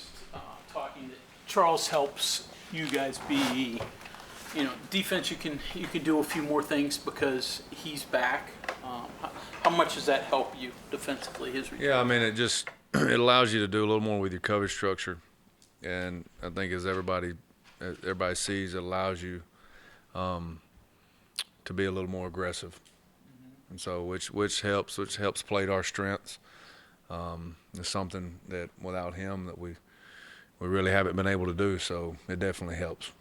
just talking that Charles helps you guys be, defense. You can do a few more things because he's back. How much does that help you defensively? His return? Yeah, I mean, it allows you to do a little more with your coverage structure, and I think as everybody sees, it allows you to be a little more aggressive, and so which helps play to our strengths. It's something that without him that we really haven't been able to do. So it definitely helps.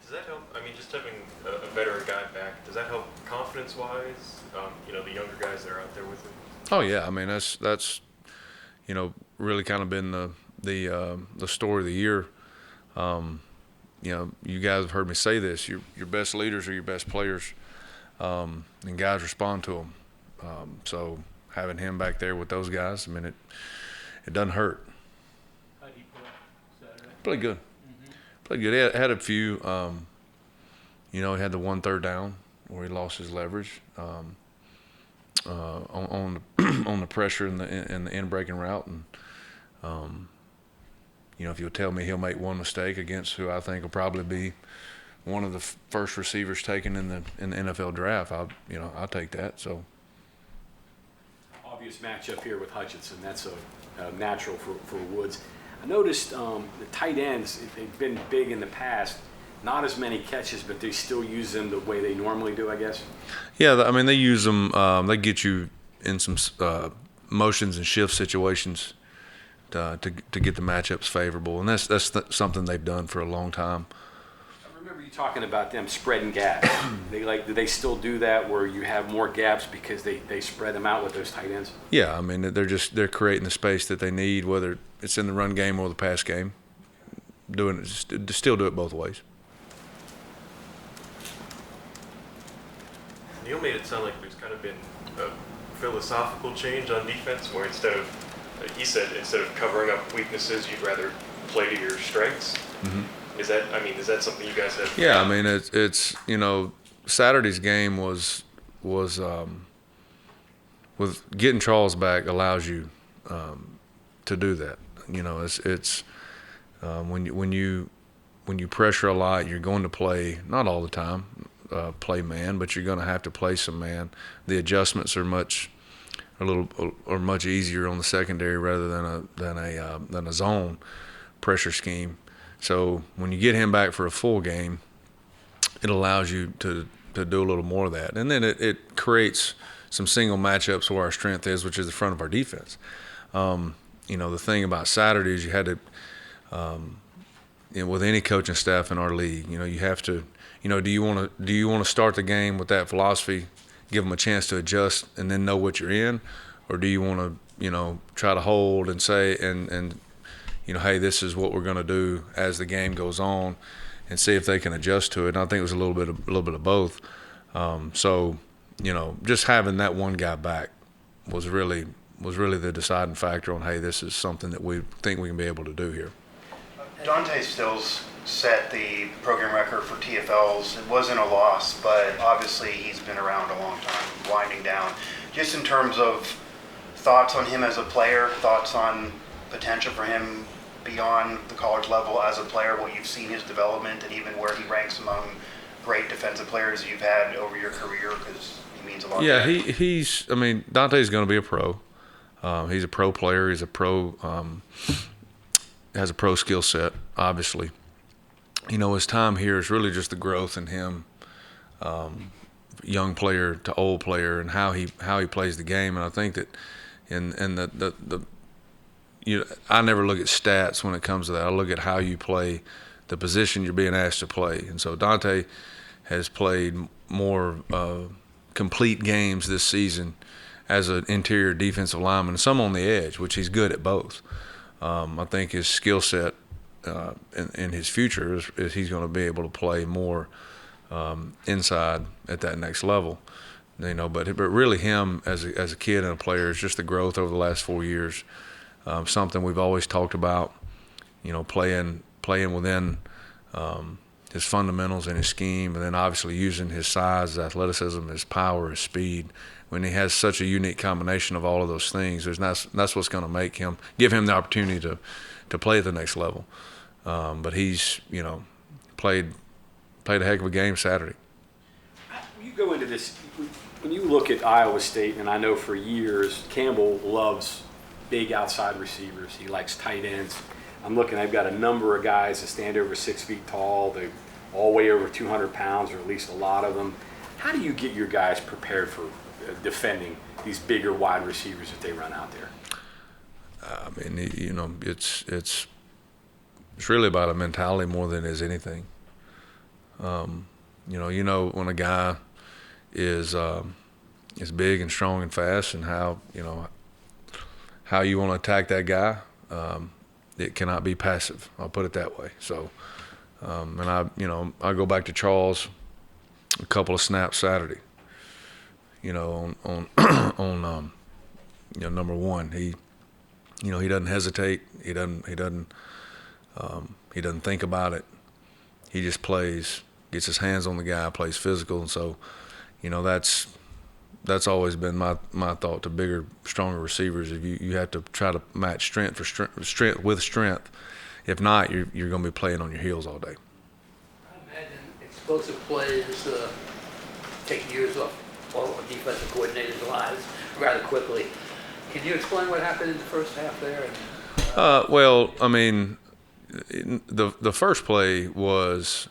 Does that help? I mean, just having a veteran guy back, does that help confidence-wise? The younger guys that are out there with him. Oh yeah, I mean that's really kind of been the story of the year. You guys have heard me say this. Your best leaders are your best players, and guys respond to them. So having him back there with those guys, I mean, it doesn't hurt. How did he play Saturday? Played good. Played good. He had a few. He had the 1 3rd down where he lost his leverage on the pressure in the in breaking route, and if you'll tell me he'll make one mistake against who I think will probably be one of the first receivers taken in the NFL draft, I'll take that. So. Obvious matchup here with Hutchinson. That's a natural for Woods. I noticed the tight ends, they've been big in the past. Not as many catches, but they still use them the way they normally do, I guess. Yeah, I mean, they use them. They get you in some motions and shift situations to get the matchups favorable, and that's something they've done for a long time. I remember you talking about them spreading gaps. Do they still do that where you have more gaps because they spread them out with those tight ends? Yeah, I mean, they're creating the space that they need, whether it's in the run game or the pass game. Still do it both ways. Neil made it sound like there's kind of been a philosophical change on defense where he said instead of covering up weaknesses, you'd rather play to your strengths. Mm-hmm. Is that something you guys have? Yeah, I mean, it's Saturday's game was with getting Charles back allows you to do that. It's when you pressure a lot, you're going to play, not all the time, play man, but you're going to have to play some man. The adjustments are much easier on the secondary rather than a zone pressure scheme. So when you get him back for a full game, it allows you to do a little more of that, and then it creates some single matchups where our strength is, which is the front of our defense. The thing about Saturday is you had to, with any coaching staff in our league, you have to. Do you want to start the game with that philosophy, give them a chance to adjust, and then know what you're in, or do you want to try to hold and say and hey, this is what we're going to do as the game goes on, and see if they can adjust to it. And I think it was a little bit of both. So just having that one guy back was really the deciding factor on, hey, this is something that we think we can be able to do here. Dante Stills set the program record for TFLs. It wasn't a loss, but obviously he's been around a long time, winding down. Just in terms of thoughts on him as a player, thoughts on potential for him beyond the college level as a player, what you've seen his development, and even where he ranks among great defensive players you've had over your career, because he means a lot. Yeah, Dante's going to be a pro. He's a pro player. He's a pro, has a pro skill set, obviously. His time here is really just the growth in him, young player to old player, and how he plays the game. And I think that I never look at stats when it comes to that. I look at how you play, the position you're being asked to play. And so Dante has played more complete games this season as an interior defensive lineman, some on the edge, which he's good at both. I think his skill set in his future is he's going to be able to play more inside at that next level. But really him as a kid and a player is just the growth over the last 4 years. Something we've always talked about, playing within his fundamentals and his scheme, and then obviously using his size, his athleticism, his power, his speed. When he has such a unique combination of all of those things, that's what's going to give him the opportunity to to play at the next level. But he's, played a heck of a game Saturday. You go into this, when you look at Iowa State, and I know for years Campbell loves big outside receivers. He likes tight ends. I'm looking, I've got a number of guys that stand over 6 feet tall. They all weigh over 200 pounds, or at least a lot of them. How do you get your guys prepared for defending these bigger wide receivers that they run out there? I mean, it's really about a mentality more than it is anything. When a guy is big and strong and fast, and how you want to attack that guy, it cannot be passive. I'll put it that way. So, and I go back to Charles a couple of snaps Saturday. On number one, he doesn't hesitate. He doesn't think about it. He just plays, gets his hands on the guy, plays physical, and so, that's always been my thought to bigger, stronger receivers. If you have to try to match strength with strength. If not, you're going to be playing on your heels all day. I imagine explosive plays take years off all defensive coordinators' lives rather quickly. Can you explain what happened in the first half there? Well, I mean, the first play was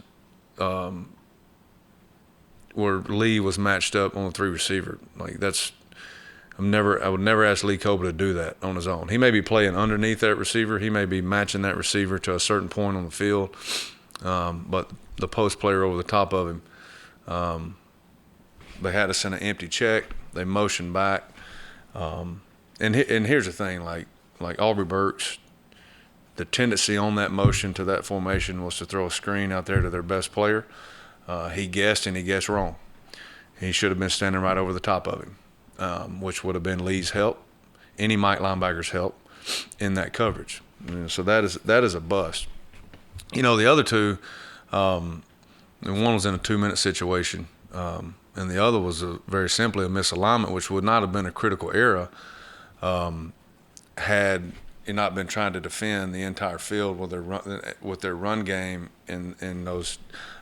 where Lee was matched up on the 3 receiver. Like I would never ask Lee Coba to do that on his own. He may be playing underneath that receiver. He may be matching that receiver to a certain point on the field. But the post player over the top of him, they had us in an empty check. They motioned back. And here's the thing, like Aubrey Burks, the tendency on that motion to that formation was to throw a screen out there to their best player. He guessed, and he guessed wrong. He should have been standing right over the top of him, which would have been Lee's help, any Mike linebacker's help in that coverage. So that is a bust. The other two, one was in a 2-minute situation, and the other was very simply a misalignment, which would not have been a critical error had he not been trying to defend the entire field with their run game in those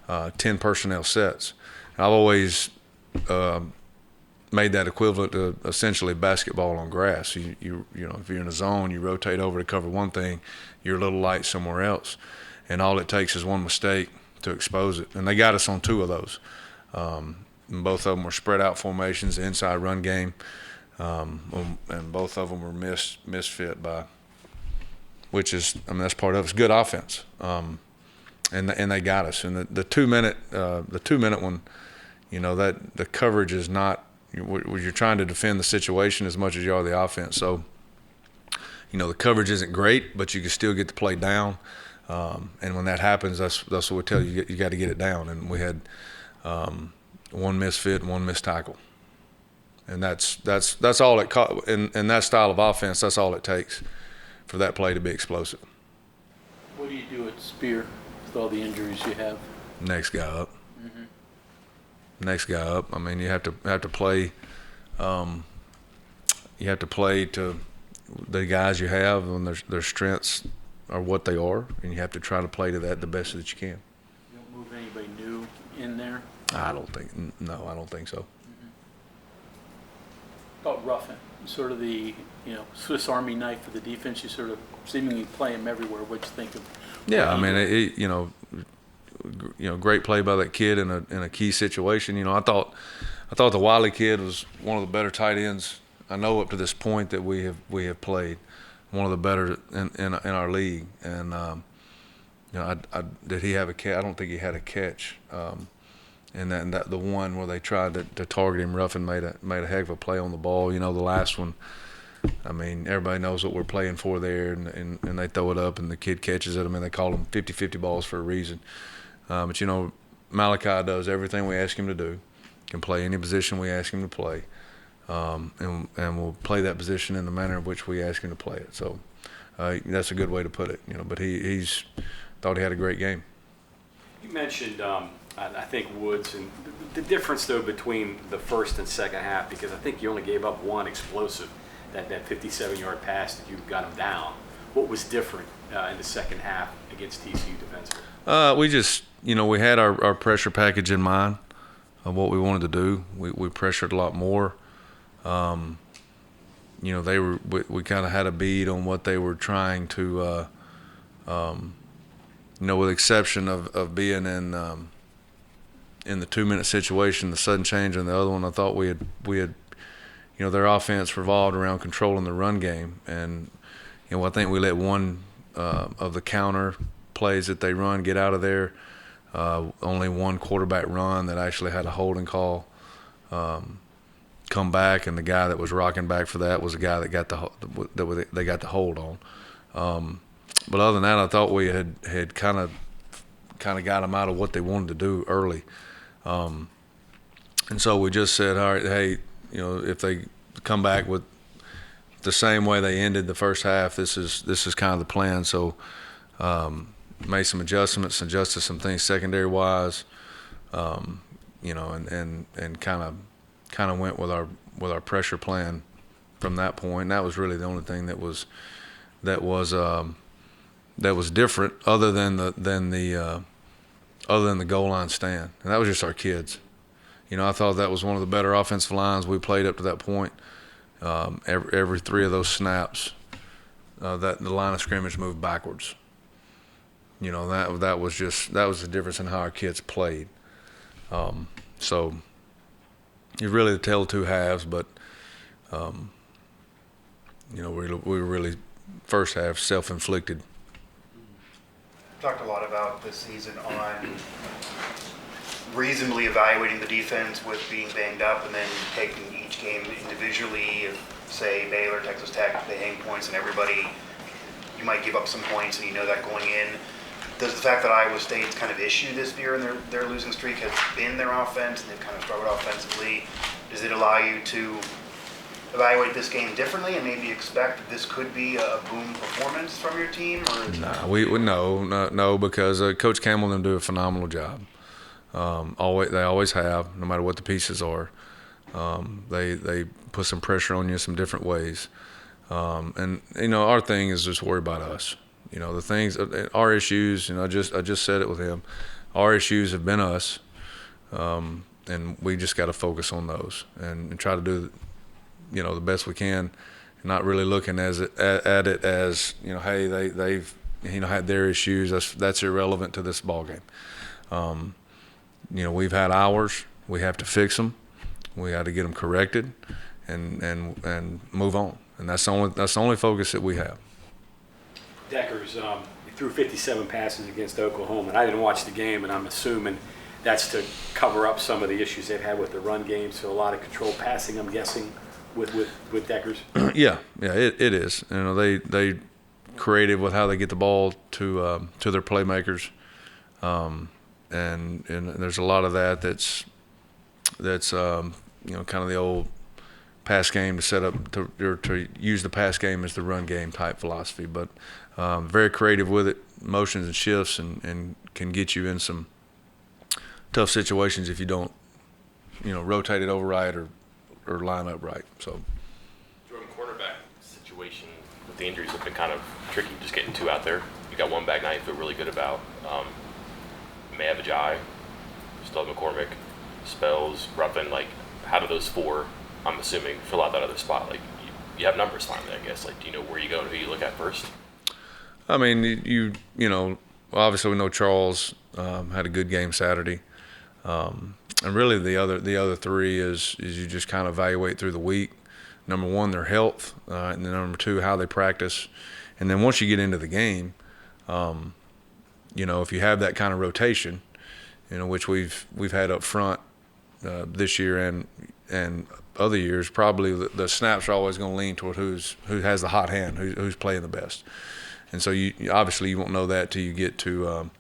10 personnel sets. I've always made that equivalent to essentially basketball on grass. If you're in a zone, you rotate over to cover one thing, you're a little light somewhere else, and all it takes is one mistake to expose it. And they got us on 2 of those. And both of them were spread out formations, the inside run game, and both of them were misfit by, which is, that's part of it. It's good offense. And they got us. And the 2-minute one, that the coverage is not, you're trying to defend the situation as much as you are the offense. So, the coverage isn't great, but you can still get the play down. And when that happens, that's what we tell you. You got to get it down. And we had one misfit and one missed tackle. And that's all it caught. In that style of offense, that's all it takes for that play to be explosive. What do you do at Spear with all the injuries you have? Next guy up. Mm-hmm. Next guy up. I mean, you have to play. You have to play to the guys you have, and their strengths are what they are, and you have to try to play to that the best that you can. You don't move anybody new in there? I don't think so. Mm-hmm. About roughing, sort of the Swiss Army knife for the defense. You sort of seemingly play him everywhere. What you think of? Yeah, I mean, great play by that kid in a key situation. I thought the Wiley kid was one of the better tight ends I know up to this point that we have played. One of the better in our league, and did he have a catch? I don't think he had a catch. And that the one where they tried to target him, Ruffin made a heck of a play on the ball. The last one, I mean, everybody knows what we're playing for there, and they throw it up, and the kid catches it. I mean, they call them 50-50 balls for a reason. But Malachi does everything we ask him to do. Can play any position we ask him to play. And we'll play that position in the manner in which we ask him to play it. So that's a good way to put it. But he's thought he had a great game. You mentioned, I think, Woods, and the difference, though, between the first and second half, because I think you only gave up one explosive, that 57-yard pass that you got him down. What was different in the second half against TCU defensively? We just, we had our pressure package in mind of what we wanted to do. We pressured a lot more. We kind of had a bead on what they were trying to, with the exception of being in the 2-minute situation, the sudden change in the other one. I thought we had, their offense revolved around controlling the run game, and I think we let one of the counter plays that they run get out of there. Only one quarterback run that actually had a holding call come back, and the guy that was rocking back for that was the guy that they got the hold on. But other than that, I thought we had kind of got them out of what they wanted to do early, and so we just said, all right, hey, if they come back with the same way they ended the first half, this is kind of the plan. So made some adjustments, adjusted some things secondary wise, and kind of went with our pressure plan from that point. And that was really the only thing that was different, other than the goal line stand, and that was just our kids. I thought that was one of the better offensive lines we played up to that point. Every 3 of those snaps, that the line of scrimmage moved backwards. That was the difference in how our kids played. So it's really the tale of two halves, but we were really first half self-inflicted. Talked a lot about this season on reasonably evaluating the defense with being banged up, and then taking each game individually. If, say, Baylor, Texas Tech, they hang points, and everybody, you might give up some points, and that going in. Does the fact that Iowa State's kind of issue this year in their losing streak has been their offense, and they've kind of struggled offensively, does it allow you to evaluate this game differently and maybe expect that this could be a boom performance from your team? Or No, because Coach Campbell and them do a phenomenal job. They always have, no matter what the pieces are. They put some pressure on you in some different ways. And our thing is just worry about us. The things, our issues. I just said it with him. Our issues have been us, and we just got to focus on those and try to do, the best we can. Not really looking at it as hey, they've had their issues. That's irrelevant to this ball game. We've had ours. We have to fix them. We got to get them corrected, and move on. And that's the only focus that we have. Deckers, he threw 57 passes against Oklahoma, and I didn't watch the game, and I'm assuming that's to cover up some of the issues they've had with the run game. So a lot of controlled passing, I'm guessing, with Deckers. Yeah, it is. They creative with how they get the ball to their playmakers, and there's a lot of that's kind of the old pass game to set up to use the pass game as the run game type philosophy, but very creative with it, motions and shifts, and can get you in some tough situations if you don't rotate it over right or line up right. So Jordan, cornerback situation with the injuries have been kind of tricky, just getting 2 out there. You got one back now you feel really good about. May have Ajayi, still have McCormick, Spells, Ruffin. How do those 4, I'm assuming, fill out that other spot? You have numbers finally, I guess. Do you know where you go and who you look at first? I mean, obviously we know Charles had a good game Saturday, and really the other 3 is you just kind of evaluate through the week. Number 1, their health, and then number 2, how they practice, and then once you get into the game, if you have that kind of rotation, which we've had up front this year and other years, probably the snaps are always going to lean toward who has the hot hand, who's playing the best. And so you obviously you won't know that till you get to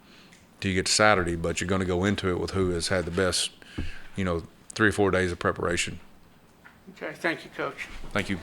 Saturday, but you're going to go into it with who has had the best, 3 or 4 days of preparation. Okay, thank you, Coach. Thank you.